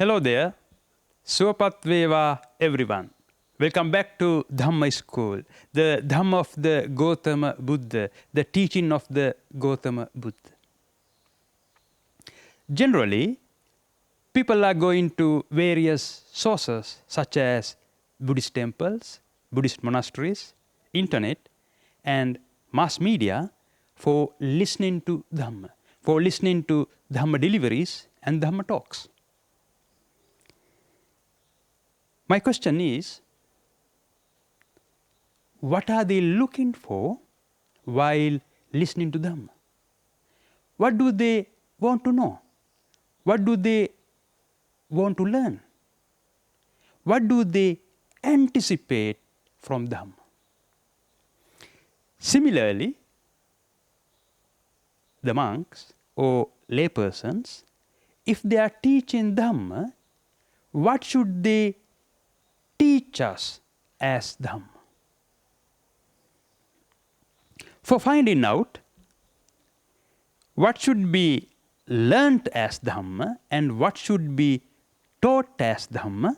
Hello there. Suapat Veva everyone. Welcome back to Dhamma School, the Dhamma of the Gautama Buddha, the teaching of the Gautama Buddha. Generally, people are going to various sources such as Buddhist temples, Buddhist monasteries, internet, and mass media for listening to Dhamma, for listening to Dhamma deliveries and Dhamma talks. My question is, what are they looking for while listening to Dhamma? What do they want to know? What do they want to learn? What do they anticipate from Dhamma? Similarly, the monks or laypersons, if they are teaching Dhamma, what should they teach us as Dhamma? For finding out what should be learnt as Dhamma and what should be taught as Dhamma,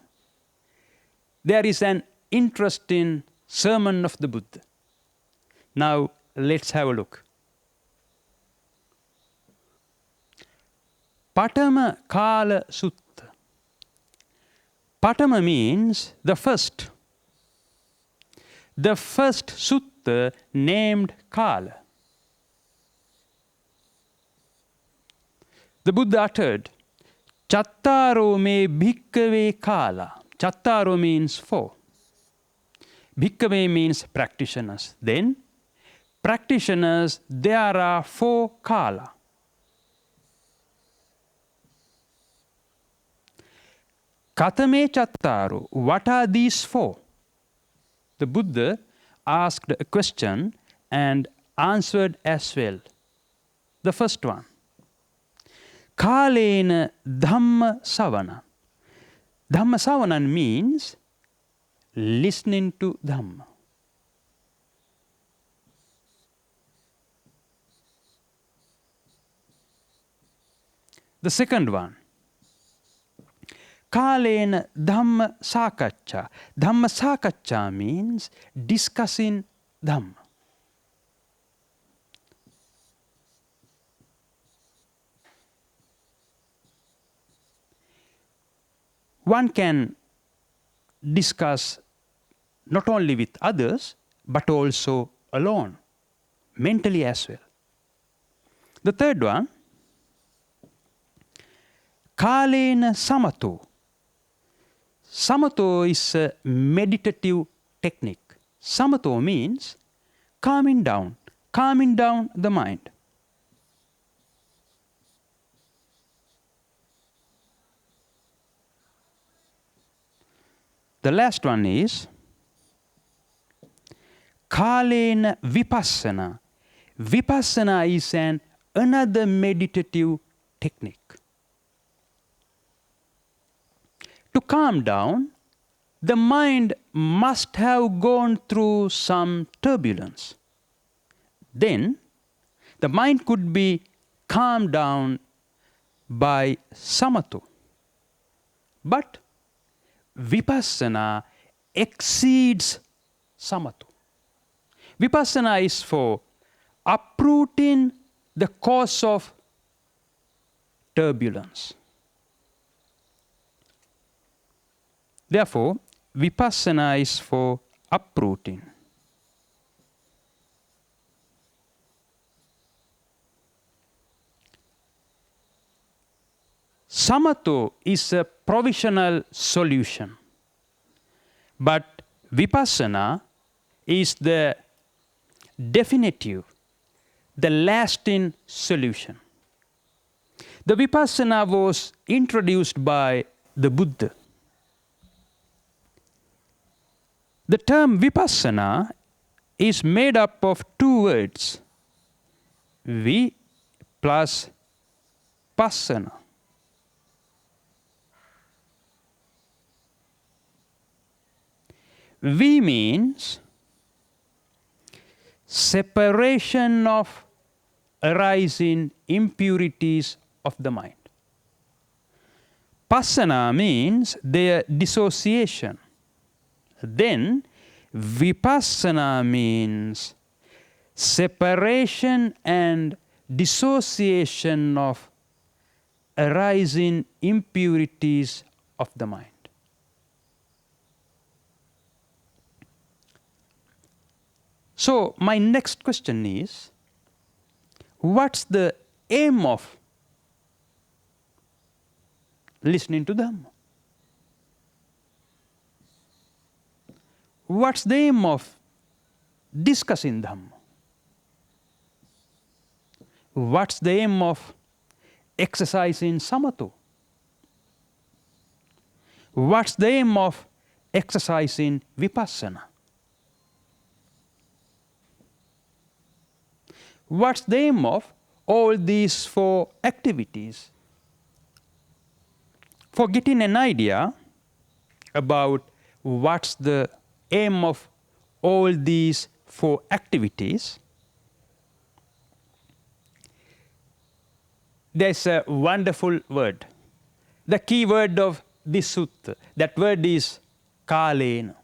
there is an interesting sermon of the Buddha. Now let's have a look. Patama Kala Sutta. Patama means the first. The first sutta named Kala. The Buddha uttered, Chattaro me bhikkhave kala. Chattaro means four. Bhikkhave means practitioners. Then, practitioners, there are four kala. Katame chattaro. What are these four? The Buddha asked a question and answered as well. The first one. Kalena Dhamma Savana. Dhamma Savana means listening to Dhamma. The second one. Kalena Dhamma Sakaccha. Dhamma Sakaccha means discussing Dhamma. One can discuss not only with others, but also alone, mentally as well. The third one, Kalena Samato. Samato is a meditative technique. Samato means calming down the mind. The last one is Kalena Vipassana. Vipassana is another meditative technique. To calm down, the mind must have gone through some turbulence. Then, the mind could be calmed down by Samato. But Vipassana exceeds Samato. Vipassana is for uprooting the cause of turbulence. Therefore, Vipassana is for uprooting. Samato is a provisional solution, but Vipassana is the definitive, the lasting solution. The Vipassana was introduced by the Buddha. The term Vipassana is made up of two words, Vi plus Passana. Vi means separation of arising impurities of the mind. Passana means their dissociation. Then vipassana means separation and dissociation of arising impurities of the mind. So my next question is, what's the aim of listening to Dhamma? What's the aim of discussing Dhamma? What's the aim of exercising samatha? What's the aim of exercising vipassana? What's the aim of all these four activities? For getting an idea about what's the aim of all these four activities, there's a wonderful word. The key word of this sutta, that word is kalena.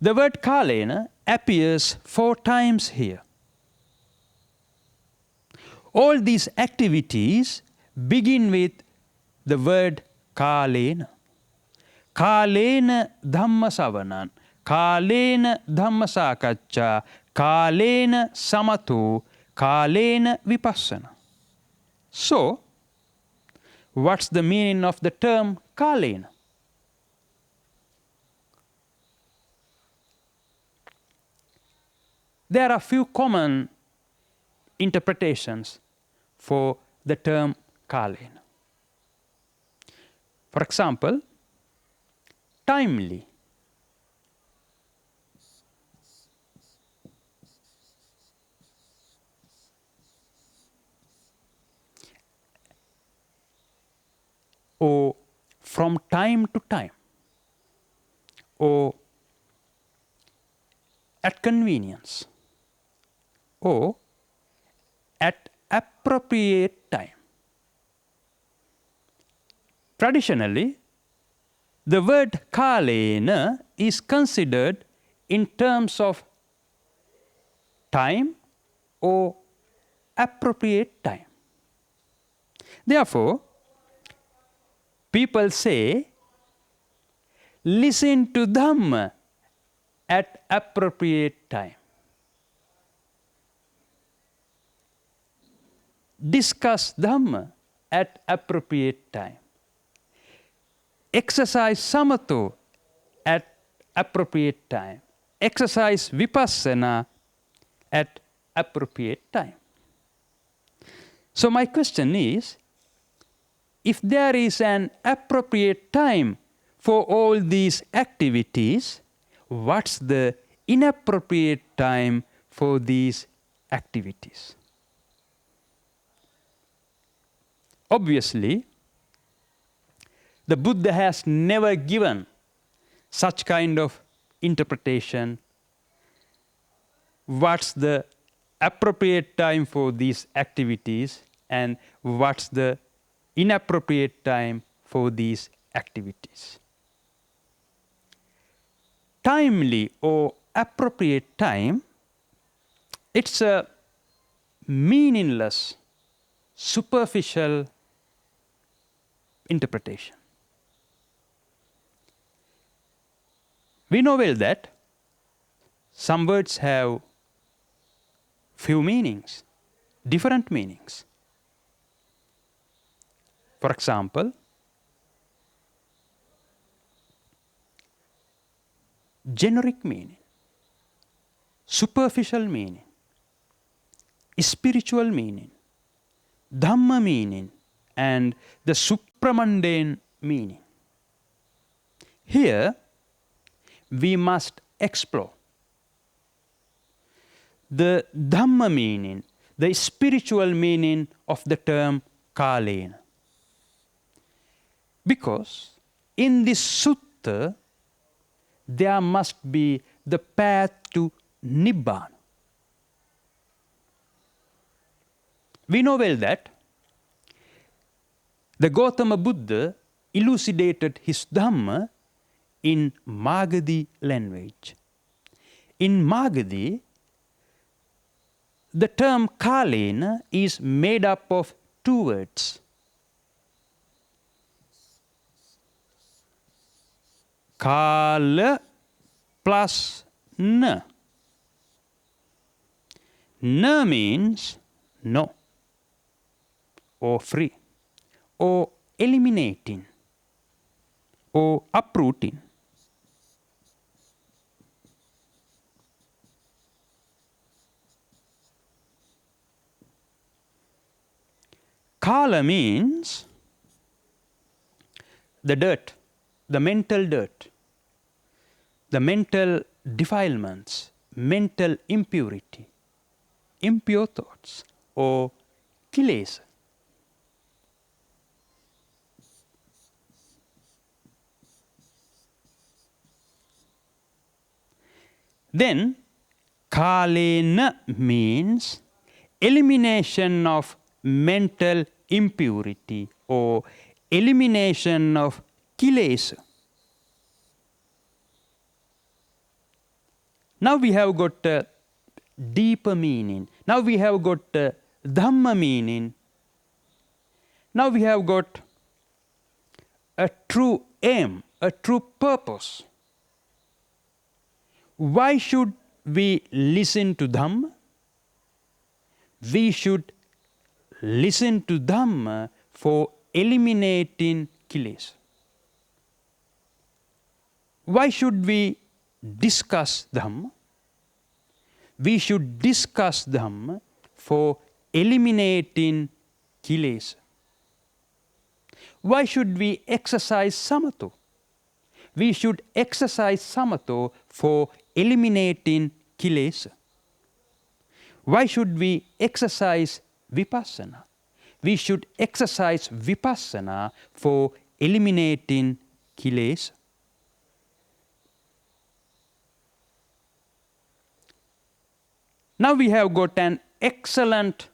The word kalena appears 4 times here. All these activities begin with the word kalena. Kalena dhamma savanan, kalena dhamma sakaccha, kalena samatho, kalena vipassana. So, what's the meaning of the term kalena? There are few common interpretations for the term kalena. For example, timely. Or from time to time. Or at convenience. Or at appropriate time. Traditionally, the word kalena is considered in terms of time or appropriate time. Therefore, people say, listen to Dhamma at appropriate time. Discuss Dhamma at appropriate time. Exercise samatha at appropriate time. Exercise vipassana at appropriate time. So my question is, if there is an appropriate time for all these activities, what's the inappropriate time for these activities? Obviously, the Buddha has never given such kind of interpretation. What's the appropriate time for these activities and what's the inappropriate time for these activities? Timely or appropriate time, it's a meaningless, superficial interpretation. We know well that some words have few meanings, different meanings. For example, generic meaning, superficial meaning, spiritual meaning, Dhamma meaning, and the supramundane meaning. Here, we must explore the Dhamma meaning, the spiritual meaning of the term kalena. Because in this sutta, there must be the path to Nibbana. We know well that The Gautama Buddha elucidated his Dhamma in Magadhi language. In Magadhi, the term Kalena is made up of two words. Kala plus na. Na means no, or free, or eliminating, or uprooting. Kala means the dirt, the mental dirt, the mental defilements, mental impurity, impure thoughts, or kilesa. Then kalena means elimination of mental impurity or elimination of kilesa. Now we have got a deeper meaning. Now we have got a Dhamma meaning. Now we have got a true aim, a true purpose. Why should we listen to Dhamma? We should listen to Dhamma for eliminating kilesa. Why should we discuss Dhamma? We should discuss Dhamma for eliminating kilesa. Why should we exercise samatha? We should exercise samatha for eliminating kilesa. Why should we exercise vipassana? We should exercise vipassana for eliminating kilesa. Now we have got an excellent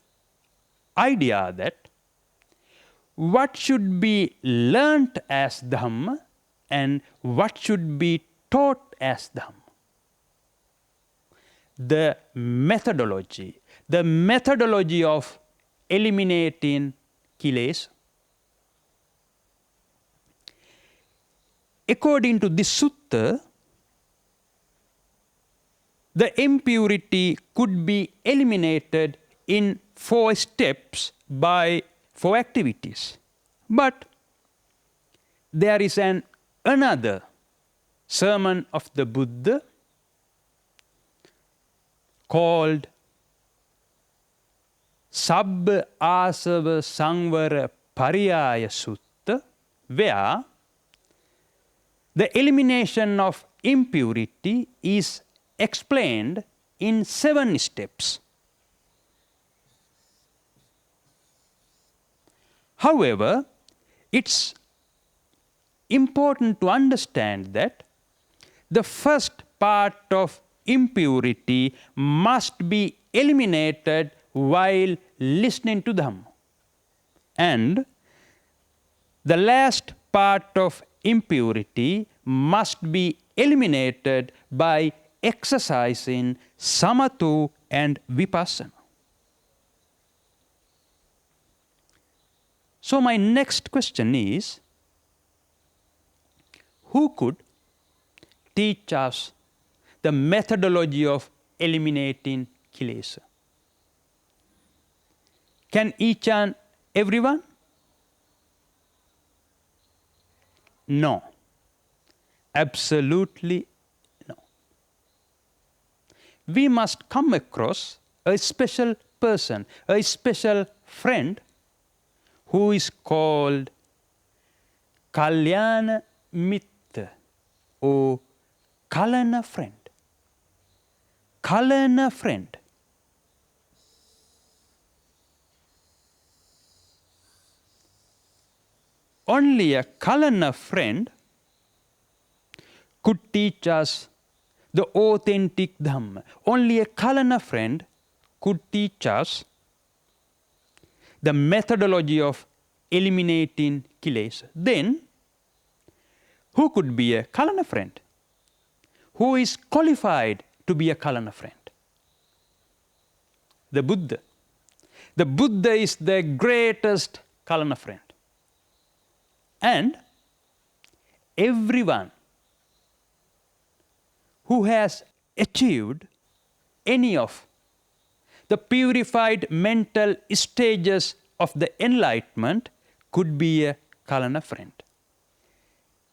idea that what should be learnt as Dhamma and what should be taught as Dhamma. The methodology of eliminating kilesa. According to this sutta, the impurity could be eliminated in 4 steps by 4 activities. But there is another sermon of the Buddha called Sabba Asava Sangvara Pariyaya Sutta, where the elimination of impurity is explained in 7 steps. However, it's important to understand that the first part of impurity must be eliminated while listening to Dhamma. And the last part of impurity must be eliminated by exercising samatha and vipassana. So my next question is, who could teach us the methodology of eliminating kilesa? Can each and everyone? No. Absolutely no. We must come across a special person, a special friend who is called Kalyana Mitta or Kalana friend. Kalana friend. Only a Kalana friend could teach us the authentic Dhamma. Only a Kalana friend could teach us the methodology of eliminating kilesa, then who could be a Kalana friend? Who is qualified to be a Kalana friend? The Buddha. The Buddha is the greatest Kalana friend. And everyone who has achieved any of the purified mental stages of the enlightenment could be a Kalana friend.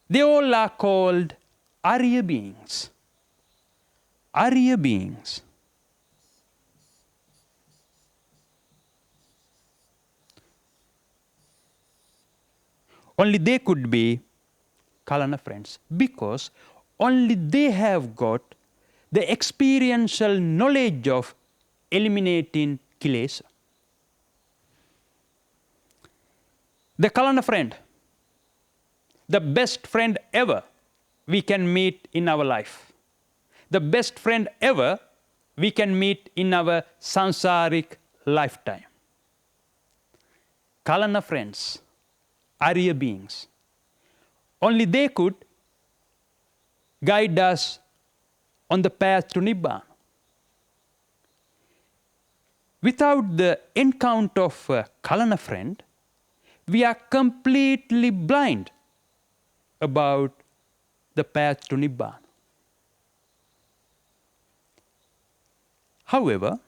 They all are called Arya beings. Arya beings. Only they could be Kalana friends because only they have got the experiential knowledge of eliminating kilesa. The Kalana friend, the best friend ever we can meet in our life. The best friend ever we can meet in our sansaric lifetime. Kalana friends, Arya beings. Only they could guide us on the path to Nibbana. Without the encounter of a Kalana friend, we are completely blind about the path to Nibbana. However,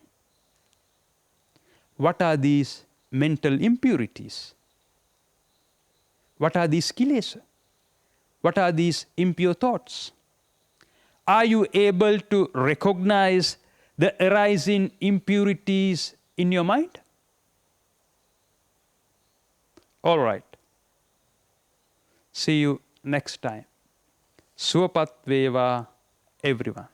what are these mental impurities? What are these kilesa? What are these impure thoughts? Are you able to recognize the arising impurities in your mind? All right. See you next time. Suwapat veva, everyone.